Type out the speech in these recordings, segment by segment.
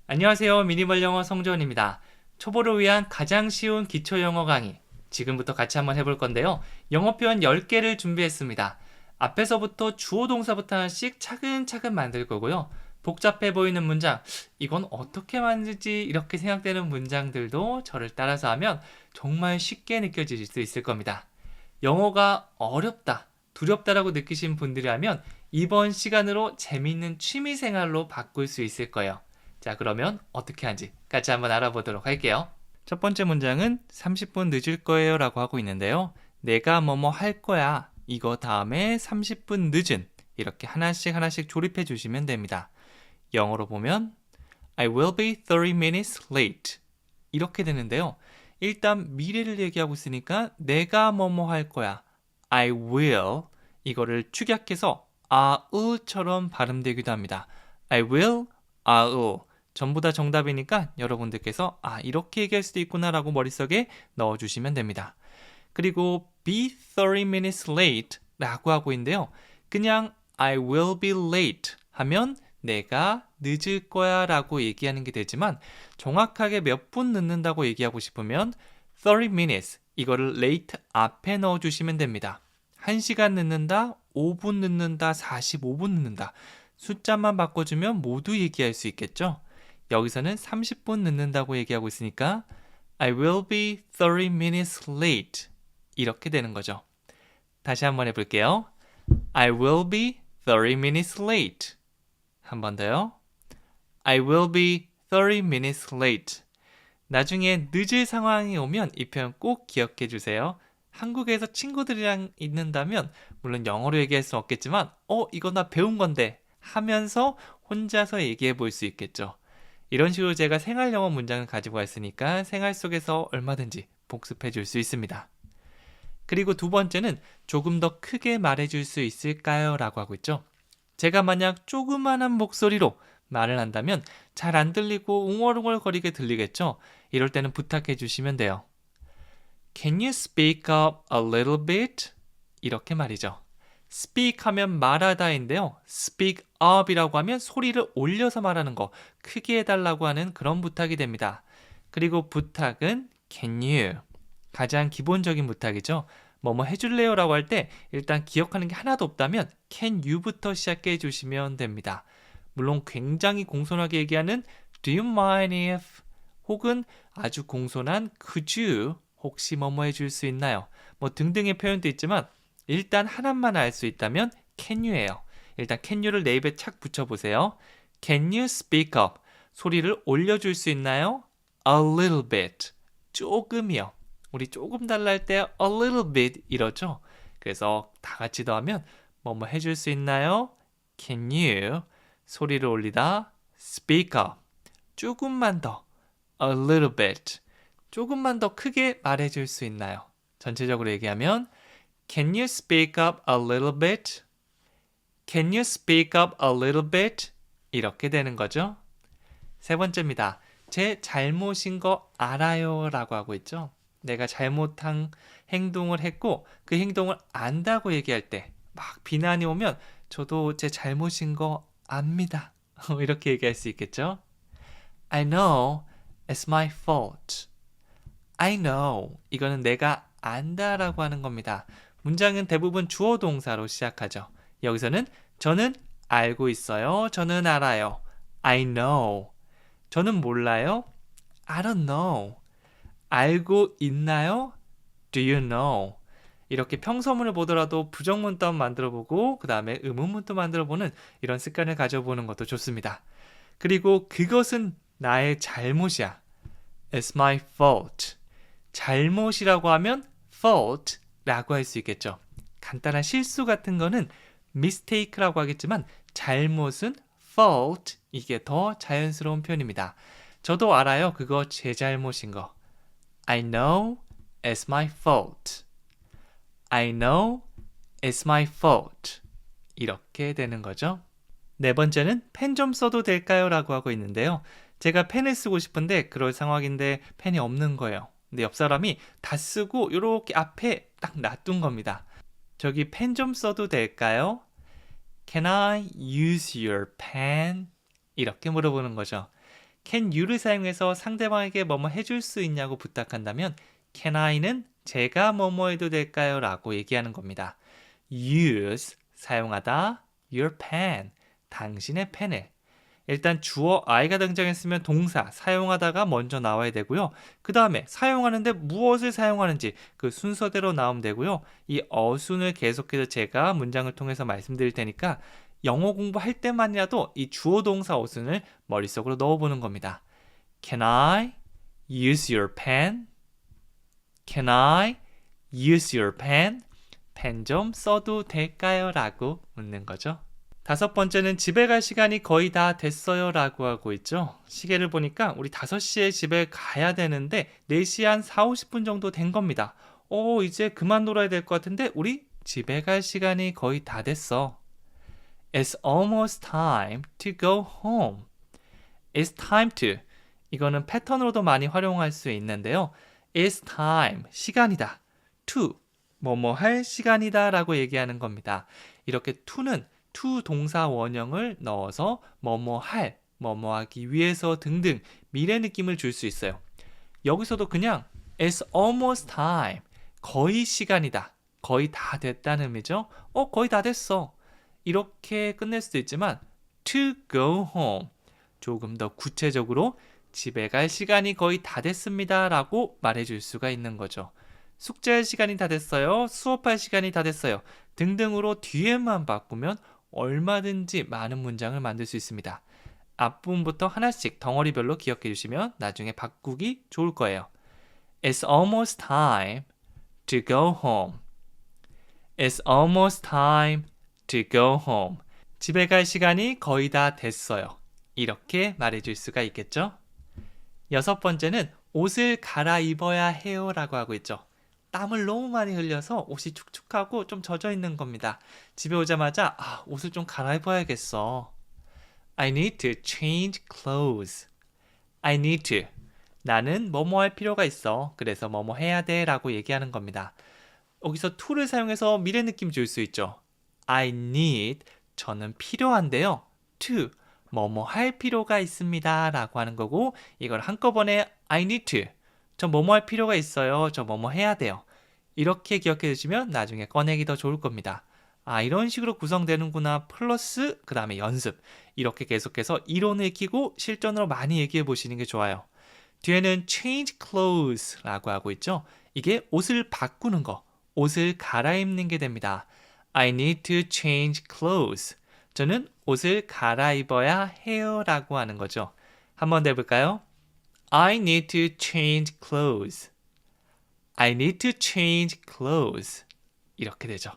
안녕하세요. 미니멀 영어 성조원입니다. 초보를 위한 가장 쉬운 기초 영어 강의. 지금부터 같이 한번 해볼 건데요. 영어 표현 10개를 준비했습니다. 앞에서부터 주어 동사부터 하나씩 차근차근 만들 거고요. 복잡해 보이는 문장, 이건 어떻게 만들지 이렇게 생각되는 문장들도 저를 따라서 하면 정말 쉽게 느껴질 수 있을 겁니다. 영어가 어렵다, 두렵다라고 느끼신 분들이라면 이번 시간으로 재미있는 취미생활로 바꿀 수 있을 거예요. 자, 그러면 어떻게 하는지 같이 한번 알아보도록 할게요. 첫 번째 문장은 30분 늦을 거예요 라고 하고 있는데요. 내가 뭐뭐 할 거야. 이거 다음에 30분 늦은. 이렇게 하나씩 조립해 주시면 됩니다. 영어로 보면 I will be 30 minutes late. 이렇게 되는데요. 일단 미래를 얘기하고 있으니까 내가 뭐뭐 할 거야. I will. 이거를 축약해서 I'll처럼 발음되기도 합니다. I will, I'll. 전부 다 정답이니까 여러분들께서 이렇게 얘기할 수도 있구나 라고 머릿속에 넣어주시면 됩니다. 그리고 be 30 minutes late 라고 하고 있는데요. 그냥 I will be late 하면 내가 늦을 거야 라고 얘기하는 게 되지만 정확하게 몇 분 늦는다고 얘기하고 싶으면 30 minutes 이거를 late 앞에 넣어주시면 됩니다. 1시간 늦는다, 5분 늦는다, 45분 늦는다. 숫자만 바꿔주면 모두 얘기할 수 있겠죠? 여기서는 30분 늦는다고 얘기하고 있으니까 I will be 30 minutes late 이렇게 되는 거죠. 다시 한번 해볼게요. I will be 30 minutes late. 한 번 더요. I will be 30 minutes late. 나중에 늦을 상황이 오면 이 표현 꼭 기억해 주세요. 한국에서 친구들이랑 있는다면 물론 영어로 얘기할 수 없겠지만 이거 나 배운 건데 하면서 혼자서 얘기해 볼 수 있겠죠. 이런 식으로 제가 생활 영어 문장을 가지고 왔으니까 생활 속에서 얼마든지 복습해 줄 수 있습니다. 그리고 두 번째는 조금 더 크게 말해 줄 수 있을까요? 라고 하고 있죠. 제가 만약 조그만한 목소리로 말을 한다면 잘 안 들리고 웅얼웅얼거리게 들리겠죠? 이럴 때는 부탁해 주시면 돼요. Can you speak up a little bit? 이렇게 말이죠. speak 하면 말하다인데요. speak up이라고 하면 소리를 올려서 말하는 거, 크게 해달라고 하는 그런 부탁이 됩니다. 그리고 부탁은 can you, 가장 기본적인 부탁이죠. 뭐뭐 해줄래요? 라고 할 때 일단 기억하는 게 하나도 없다면 can you부터 시작해 주시면 됩니다. 물론 굉장히 공손하게 얘기하는 do you mind if 혹은 아주 공손한 could you 혹시 뭐뭐 해줄 수 있나요? 뭐 등등의 표현도 있지만 일단 하나만 알 수 있다면 can you예요. 일단 can you를 내 입에 착 붙여보세요. Can you speak up? 소리를 올려줄 수 있나요? A little bit. 조금이요. 우리 조금 달라 할 때 a little bit 이러죠. 그래서 다 같이 더하면 뭐뭐 해줄 수 있나요? Can you? 소리를 올리다 speak up. 조금만 더 a little bit. 조금만 더 크게 말해줄 수 있나요? 전체적으로 얘기하면 Can you speak up a little bit? Can you speak up a little bit? 이렇게 되는 거죠. 세 번째입니다. 제 잘못인 거 알아요 라고 하고 있죠. 내가 잘못한 행동을 했고 그 행동을 안다고 얘기할 때 막 비난이 오면 저도 제 잘못인 거 압니다. 이렇게 얘기할 수 있겠죠. I know it's my fault. I know. 이거는 내가 안다라고 하는 겁니다. 문장은 대부분 주어 동사로 시작하죠. 여기서는 저는 알고 있어요. 저는 알아요. I know. 저는 몰라요. I don't know. 알고 있나요? Do you know? 이렇게 평서문을 보더라도 부정문도 한번 만들어보고 그 다음에 의문문도 만들어보는 이런 습관을 가져보는 것도 좋습니다. 그리고 그것은 나의 잘못이야. It's my fault. 잘못이라고 하면 fault라고 할 수 있겠죠. 간단한 실수 같은 거는 mistake라고 하겠지만 잘못은 fault, 이게 더 자연스러운 표현입니다. 저도 알아요. 그거 제 잘못인 거. I know it's my fault. I know it's my fault. 이렇게 되는 거죠. 네 번째는 펜 좀 써도 될까요? 라고 하고 있는데요. 제가 펜을 쓰고 싶은데 그럴 상황인데 펜이 없는 거예요. 근데 옆 사람이 다 쓰고 이렇게 앞에 딱 놔둔 겁니다. 저기 펜 좀 써도 될까요? Can I use your pen? 이렇게 물어보는 거죠. can you를 사용해서 상대방에게 뭐뭐 해줄 수 있냐고 부탁한다면 can I는 제가 뭐뭐 해도 될까요? 라고 얘기하는 겁니다. use, 사용하다, your pen, 당신의 펜을. 일단 주어 I가 등장했으면 동사, 사용하다가 먼저 나와야 되고요. 그 다음에 사용하는데 무엇을 사용하는지 그 순서대로 나오면 되고요. 이 어순을 계속해서 제가 문장을 통해서 말씀드릴 테니까 영어 공부할 때만이라도 이 주어 동사 어순을 머릿속으로 넣어보는 겁니다. Can I use your pen? Can I use your pen? 펜 좀 써도 될까요? 라고 묻는 거죠. 다섯 번째는 집에 갈 시간이 거의 다 됐어요 라고 하고 있죠. 시계를 보니까 우리 5시에 집에 가야 되는데 4시 한 4, 50분 정도 된 겁니다. 이제 그만 놀아야 될 것 같은데 우리 집에 갈 시간이 거의 다 됐어. It's almost time to go home. It's time to. 이거는 패턴으로도 많이 활용할 수 있는데요. It's time, 시간이다. To, 뭐뭐 할 시간이다 라고 얘기하는 겁니다. 이렇게 to는 to 동사 원형을 넣어서 뭐뭐 할, 뭐뭐 하기 위해서 등등 미래 느낌을 줄 수 있어요. 여기서도 그냥 It's almost time, 거의 시간이다. 거의 다 됐다는 의미죠. 거의 다 됐어. 이렇게 끝낼 수도 있지만 to go home, 조금 더 구체적으로 집에 갈 시간이 거의 다 됐습니다 라고 말해줄 수가 있는 거죠. 숙제할 시간이 다 됐어요. 수업할 시간이 다 됐어요. 등등으로 뒤에만 바꾸면 얼마든지 많은 문장을 만들 수 있습니다. 앞부분부터 하나씩 덩어리별로 기억해 주시면 나중에 바꾸기 좋을 거예요. It's almost time to go home. It's almost time to go home. 집에 갈 시간이 거의 다 됐어요. 이렇게 말해줄 수가 있겠죠? 여섯 번째는 옷을 갈아입어야 해요 라고 하고 있죠. 땀을 너무 많이 흘려서 옷이 축축하고 좀 젖어 있는 겁니다. 집에 오자마자 옷을 좀 갈아입어야겠어. I need to change clothes. I need to. 나는 뭐뭐 할 필요가 있어. 그래서 뭐뭐 해야 돼 라고 얘기하는 겁니다. 여기서 to를 사용해서 미래 느낌 줄 수 있죠. I need, 저는 필요한데요. to, 뭐뭐 할 필요가 있습니다 라고 하는 거고 이걸 한꺼번에 I need to, 저 뭐뭐 할 필요가 있어요. 저 뭐뭐 해야 돼요. 이렇게 기억해 두시면 나중에 꺼내기 더 좋을 겁니다. 이런 식으로 구성되는구나. 플러스 그 다음에 연습. 이렇게 계속해서 이론을 익히고 실전으로 많이 얘기해 보시는 게 좋아요. 뒤에는 change clothes 라고 하고 있죠. 이게 옷을 바꾸는 거, 옷을 갈아입는 게 됩니다. I need to change clothes. 저는 옷을 갈아입어야 해요 라고 하는 거죠. 한 번 더 해볼까요? I need to change clothes. I need to change clothes. 이렇게 되죠.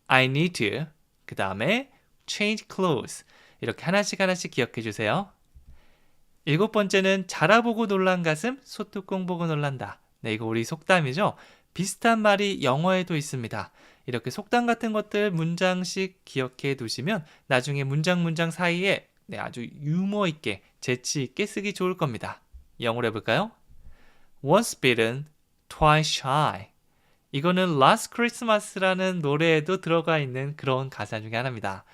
I need to, 그 다음에 change clothes. 이렇게 하나씩 하나씩 기억해 주세요. 일곱 번째는 자라보고 놀란 가슴, 소뚜껑 보고 놀란다. 네, 이거 우리 속담이죠. 비슷한 말이 영어에도 있습니다. 이렇게 속담 같은 것들 문장씩 기억해 두시면 나중에 문장 사이에 아주 유머 있게, 재치 있게 쓰기 좋을 겁니다. 영어로 해볼까요? Once bitten, twice shy. 이거는 Last Christmas라는 노래에도 들어가 있는 그런 가사 중에 하나입니다.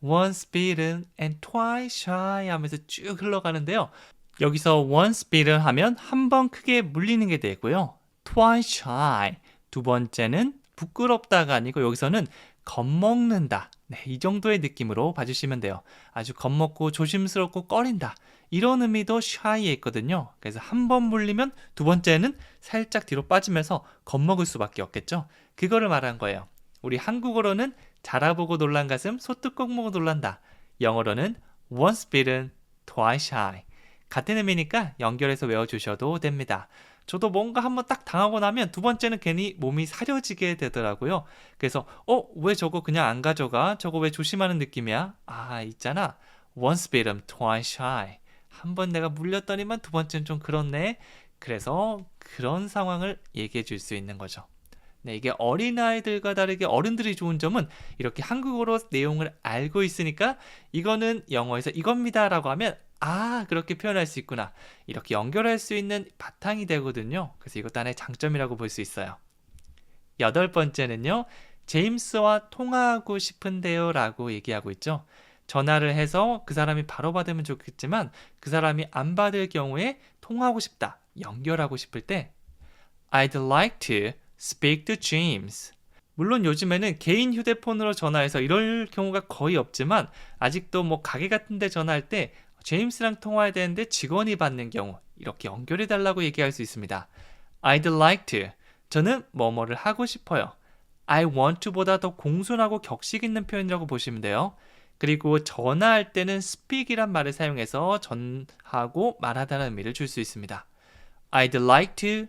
Once bitten and twice shy 하면서 쭉 흘러가는데요. 여기서 once bitten 하면 한 번 크게 물리는 게 되고요. twice shy, 두 번째는 부끄럽다가 아니고 여기서는 겁먹는다. 네, 이 정도의 느낌으로 봐주시면 돼요. 아주 겁먹고 조심스럽고 꺼린다. 이런 의미도 shy에 있거든요. 그래서 한 번 물리면 두 번째는 살짝 뒤로 빠지면서 겁먹을 수밖에 없겠죠. 그거를 말한 거예요. 우리 한국어로는 자라보고 놀란 가슴, 소뚜껑 보고 놀란다. 영어로는 once bitten, twice shy. 같은 의미니까 연결해서 외워주셔도 됩니다. 저도 뭔가 한번 딱 당하고 나면 두 번째는 괜히 몸이 사려지게 되더라고요. 그래서 왜 저거 그냥 안 가져가? 저거 왜 조심하는 느낌이야? 있잖아. Once bitten, twice shy. 한 번 내가 물렸더니만 두 번째는 좀 그렇네. 그래서 그런 상황을 얘기해 줄 수 있는 거죠. 네, 이게 어린아이들과 다르게 어른들이 좋은 점은 이렇게 한국어로 내용을 알고 있으니까 이거는 영어에서 이겁니다 라고 하면 그렇게 표현할 수 있구나. 이렇게 연결할 수 있는 바탕이 되거든요. 그래서 이것도 하나의 장점이라고 볼 수 있어요. 여덟 번째는요. 제임스와 통화하고 싶은데요 라고 얘기하고 있죠. 전화를 해서 그 사람이 바로 받으면 좋겠지만 그 사람이 안 받을 경우에 통화하고 싶다, 연결하고 싶을 때 I'd like to speak to James. 물론 요즘에는 개인 휴대폰으로 전화해서 이럴 경우가 거의 없지만 아직도 뭐 가게 같은 데 전화할 때 제임스랑 통화해야 되는데 직원이 받는 경우 이렇게 연결해 달라고 얘기할 수 있습니다. I'd like to. 저는 뭐뭐를 하고 싶어요. I want to보다 더 공손하고 격식 있는 표현이라고 보시면 돼요. 그리고 전화할 때는 speak이란 말을 사용해서 전하고 말하다는 의미를 줄 수 있습니다. I'd like to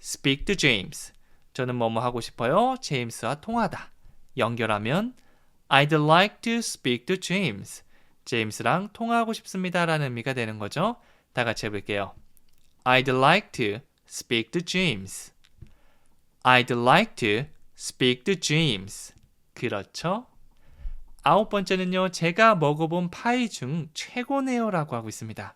speak to James. 저는 뭐뭐 하고 싶어요. 제임스와 통화하다. 연결하면 I'd like to speak to James. 제임스랑 통화하고 싶습니다 라는 의미가 되는 거죠. 다 같이 해볼게요. I'd like to speak to James. I'd like to speak to James. 그렇죠? 9번째는요. 제가 먹어본 파이 중 최고네요 라고 하고 있습니다.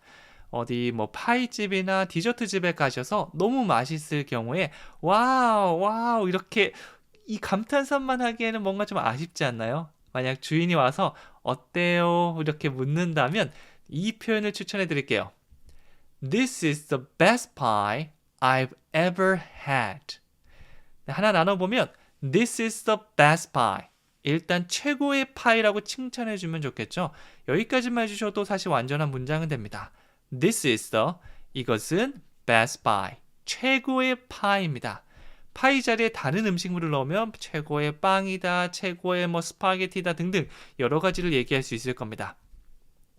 어디 뭐 파이집이나 디저트집에 가셔서 너무 맛있을 경우에 와우 이렇게 이 감탄사만 하기에는 뭔가 좀 아쉽지 않나요? 만약 주인이 와서 어때요? 이렇게 묻는다면 이 표현을 추천해 드릴게요. This is the best pie I've ever had. 하나 나눠보면 This is the best pie. 일단 최고의 파이라고 칭찬해 주면 좋겠죠. 여기까지만 해주셔도 사실 완전한 문장은 됩니다. This is the, 이것은 best pie, 최고의 파이입니다. 파이 자리에 다른 음식물을 넣으면 최고의 빵이다, 최고의 뭐 스파게티다 등등 여러 가지를 얘기할 수 있을 겁니다.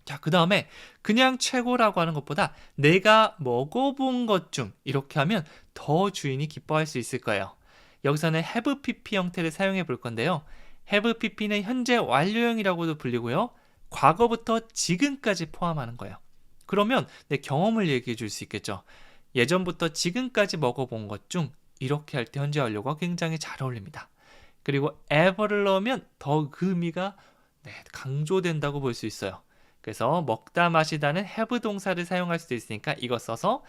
자, 그 다음에 그냥 최고라고 하는 것보다 내가 먹어본 것 중 이렇게 하면 더 주인이 기뻐할 수 있을 거예요. 여기서는 have pp 형태를 사용해 볼 건데요. have pp는 현재 완료형이라고도 불리고요. 과거부터 지금까지 포함하는 거예요. 그러면 내 경험을 얘기해 줄 수 있겠죠. 예전부터 지금까지 먹어본 것 중 이렇게 할 때 현재 완료가 굉장히 잘 어울립니다. 그리고 ever를 넣으면 더 그 의미가 강조된다고 볼 수 있어요. 그래서 먹다 마시다는 have 동사를 사용할 수도 있으니까 이거 써서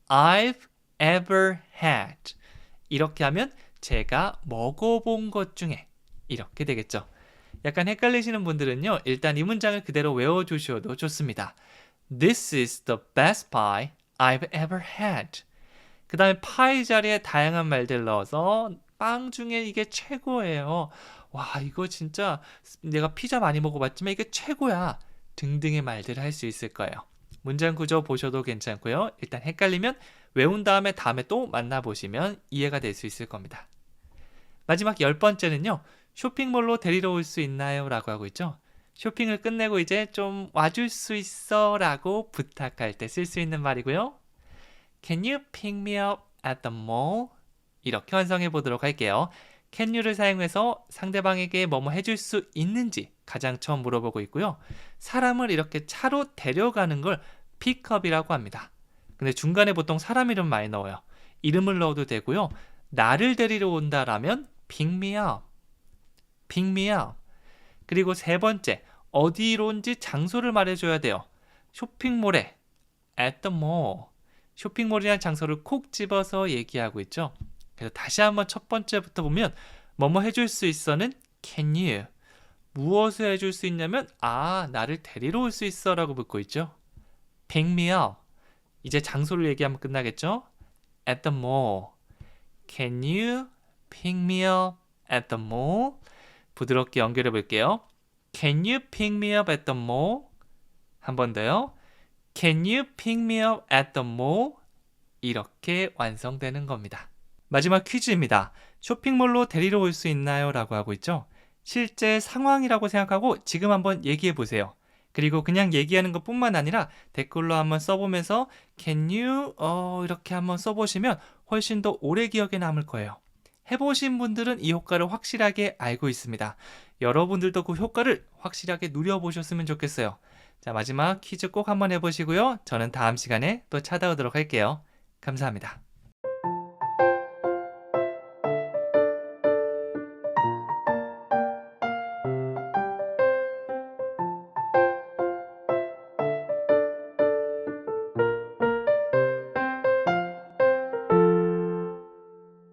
I've ever had. 이렇게 하면 제가 먹어본 것 중에 이렇게 되겠죠. 약간 헷갈리시는 분들은요. 일단 이 문장을 그대로 외워주셔도 좋습니다. This is the best pie I've ever had. 그 다음에 파이 자리에 다양한 말들 넣어서 빵 중에 이게 최고예요. 와, 이거 진짜 내가 피자 많이 먹어봤지만 이게 최고야. 등등의 말들을 할 수 있을 거예요. 문장 구조 보셔도 괜찮고요. 일단 헷갈리면 외운 다음에 또 만나보시면 이해가 될 수 있을 겁니다. 마지막 10번째는요. 쇼핑몰로 데리러 올 수 있나요? 라고 하고 있죠. 쇼핑을 끝내고 이제 좀 와줄 수 있어 라고 부탁할 때 쓸 수 있는 말이고요. Can you pick me up at the mall? 이렇게 완성해 보도록 할게요. Can you를 사용해서 상대방에게 뭐뭐 해줄 수 있는지 가장 처음 물어보고 있고요. 사람을 이렇게 차로 데려가는 걸 pickup이라고 합니다. 근데 중간에 보통 사람 이름 많이 넣어요. 이름을 넣어도 되고요. 나를 데리러 온다라면 pick me up. pick me up. 그리고 세 번째, 어디로인지 장소를 말해줘야 돼요. 쇼핑몰에 at the mall. 쇼핑몰이라는 장소를 콕 집어서 얘기하고 있죠. 그래서 다시 한번 첫 번째부터 보면 뭐뭐 해줄 수 있어는 can you. 무엇을 해줄 수 있냐면 나를 데리러 올 수 있어 라고 묻고 있죠. pick me up. 이제 장소를 얘기하면 끝나겠죠. at the mall. Can you pick me up at the mall? 부드럽게 연결해 볼게요. Can you pick me up at the mall? 한 번 더요. Can you pick me up at the mall? 이렇게 완성되는 겁니다. 마지막 퀴즈입니다. 쇼핑몰로 데리러 올 수 있나요? 라고 하고 있죠. 실제 상황이라고 생각하고 지금 한번 얘기해 보세요. 그리고 그냥 얘기하는 것뿐만 아니라 댓글로 한번 써보면서 Can you? 이렇게 한번 써보시면 훨씬 더 오래 기억에 남을 거예요. 해보신 분들은 이 효과를 확실하게 알고 있습니다. 여러분들도 그 효과를 확실하게 누려보셨으면 좋겠어요. 자, 마지막 퀴즈 꼭 한번 해보시고요. 저는 다음 시간에 또 찾아오도록 할게요. 감사합니다.